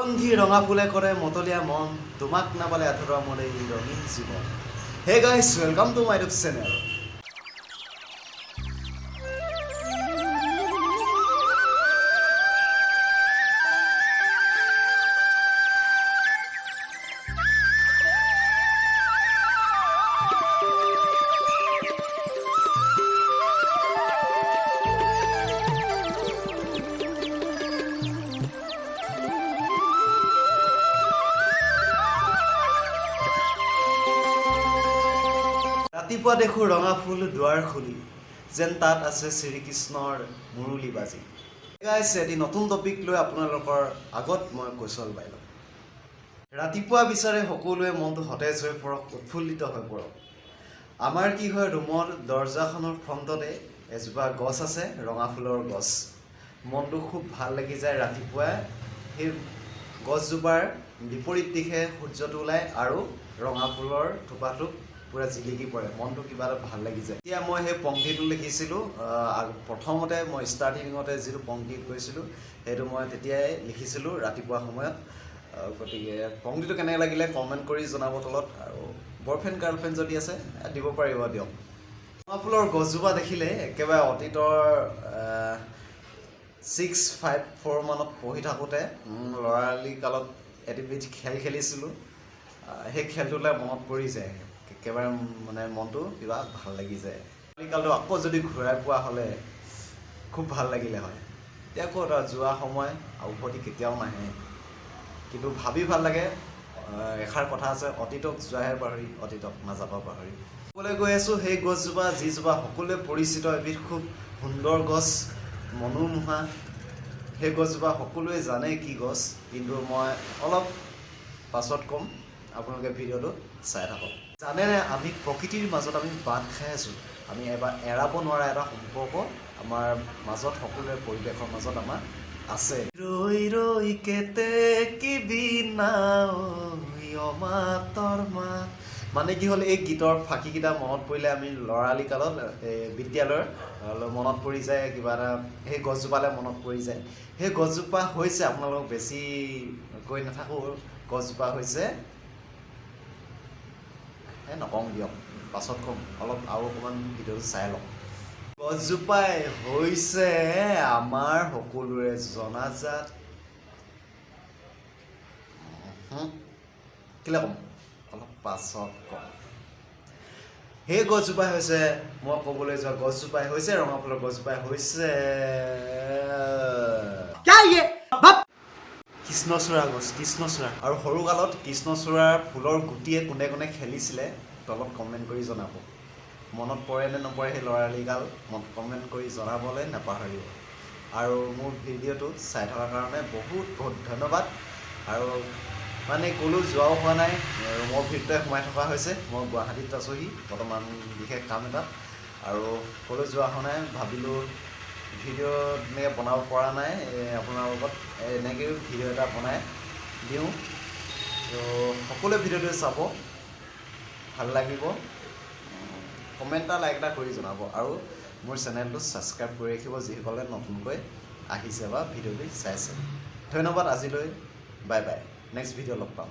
সুগন্ধি ৰঙা ফুলে কৰে মতলীয়া মন তোমাক নাপালে আধৰুৱা মোৰ এই ৰঙীন জীৱন hey guys welcome to my YouTube channel ৰাতিপুৱা দেখোঁ ৰঙা ফুল দুৱাৰ খুলি যেন তাত আছে শ্ৰীকৃষ্ণৰ মুৰুলী বাজি গাইজ এটি নতুন টপিক লৈ আপোনালোকৰ আগত মই কৌশল বাইল ৰাতিপুৱা বিচাৰে সকলোৱে মনটো সতেজ হৈ পৰক উৎফুল্লিত হৈ পৰক আমাৰ কি হয় ৰুমৰ দৰ্জাখনৰ ফ্ৰণ্টতে এজোপা গছ আছে ৰঙা ফুলৰ গছ মনটো খুব ভাল লাগি যায় ৰাতিপুৱা সেই গছজোপাৰ বিপৰীত দিশে সূৰ্যটো ওলায় আৰু ৰঙা ফুলৰ থোপাটো পুৰা জিলিকি পৰে মনটো কিবা এটা ভাল লাগি যায় এতিয়া মই সেই পংক্তিটো লিখিছিলোঁ প্ৰথমতে মই ষ্টাৰ্টিঙতে যিটো পংক্তিত কৈছিলোঁ সেইটো মই তেতিয়াই লিখিছিলোঁ ৰাতিপুৱা সময়ত গতিকে পংক্তিটো কেনেকৈ লাগিলে কমেণ্ট কৰি জনাব তলত আৰু বয়ফ্ৰেণ্ড গাৰ্লফ্ৰেণ্ড যদি আছে দিব পাৰিব দিয়ক ৰঙা ফুলৰ গছজোপা দেখিলে একেবাৰে অতীতৰ 6-5-4 মানত পঢ়ি থাকোঁতে ল'ৰালি কালত এটিবিধ খেল খেলিছিলোঁ সেই খেলটোলৈ মনত পৰি যায় একেবাৰে মানে মনটো কিবা ভাল লাগি যায় কালটো আকৌ যদি ঘূৰাই পোৱা হ'লে খুব ভাল লাগিলে হয় এতিয়া ক'ত যোৱা সময় উভতি কেতিয়াও নাহে কিন্তু ভাবি ভাল লাগে এষাৰ কথা আছে অতীতক যোৱাহে পাহৰি অতীতক নাযাবা পাহৰি ক'বলৈ গৈ আছোঁ সেই গছজোপা যিজোপা সকলোৱে পৰিচিত এবিধ খুব সুন্দৰ গছ মনোমোহা সেই গছজোপা সকলোৱে জানে কি গছ কিন্তু মই অলপ পাছত ক'ম আপোনালোকে ভিডিঅ'টো চাই থাকক জানেনে আমি প্ৰকৃতিৰ মাজত আমি বান্ধ খাই আছোঁ আমি এবাৰ এৰাব নোৱাৰা এটা সম্পৰ্ক আমাৰ মাজত সকলোৰে পৰিৱেশৰ মাজত আমাৰ আছে ৰৈ ৰৈ কেতে কিবিনা অমাতৰ মাত মানে কি হ'ল এই গীতৰ ফাঁকিকেইটা মনত পৰিলে আমি ল'ৰালি কালত বিদ্যালয়ৰ মনত পৰি যায় কিবা এটা সেই গছজোপালৈ মনত পৰি যায় সেই গছজোপা হৈছে আপোনালোকক বেছি কৈ নাথাকোঁ গছজোপা হৈছে নকওঁ দিয়ক পাছত ক'ম অলপ আৰু অকণমান ভিডিঅ'টো চাই লওক গছজোপাই হৈছে আমাৰ সকলোৰে জনাজাত কেলৈ ক'ম অলপ পাছত ক'ম সেই গছজোপাই হৈছে মই ক'বলৈ যোৱা গছজোপাই হৈছে ৰঙা ফুলৰ গছজোপাই হৈছে কৃষ্ণচূড়া গছ কৃষ্ণচূড়া আৰু সৰুকালত কৃষ্ণচূড়াৰ ফুলৰ গুটিয়ে কোনে কোনে খেলিছিলে তলত কমেণ্ট কৰি জনাব মনত পৰে নে নপৰে সেই ল'ৰালি কাল কমেণ্ট কৰি জনাবলৈ নাপাহৰিব আৰু মোৰ ভিডিঅ'টো চাই থকাৰ কাৰণে বহুত বহুত ধন্যবাদ আৰু মানে ক'লৈ যোৱাও হোৱা নাই ৰুমৰ ভিতৰতে সোমাই থকা হৈছে মই গুৱাহাটীত আছোঁহি বৰ্তমান বিশেষ কাম এটাত আৰু ক'লৈ যোৱা হোৱা নাই ভাবিলোঁ ভিডিঅ' এনেকৈ বনাব পৰা নাই আপোনাৰ লগত এনেকৈও ভিডিঅ' এটা বনাই দিওঁ তো সকলোৱে ভিডিঅ'টো চাব ভাল লাগিব কমেণ্ট এটা লাইক এটা কৰি জনাব আৰু মোৰ চেনেলটো ছাবস্ক্ৰাইব কৰি ৰাখিব যিসকলে নতুনকৈ আহিছে বা ভিডিঅ'টো চাইছে ধন্যবাদ আজিলৈ বাই বাই নেক্সট ভিডিঅ' লগ পাম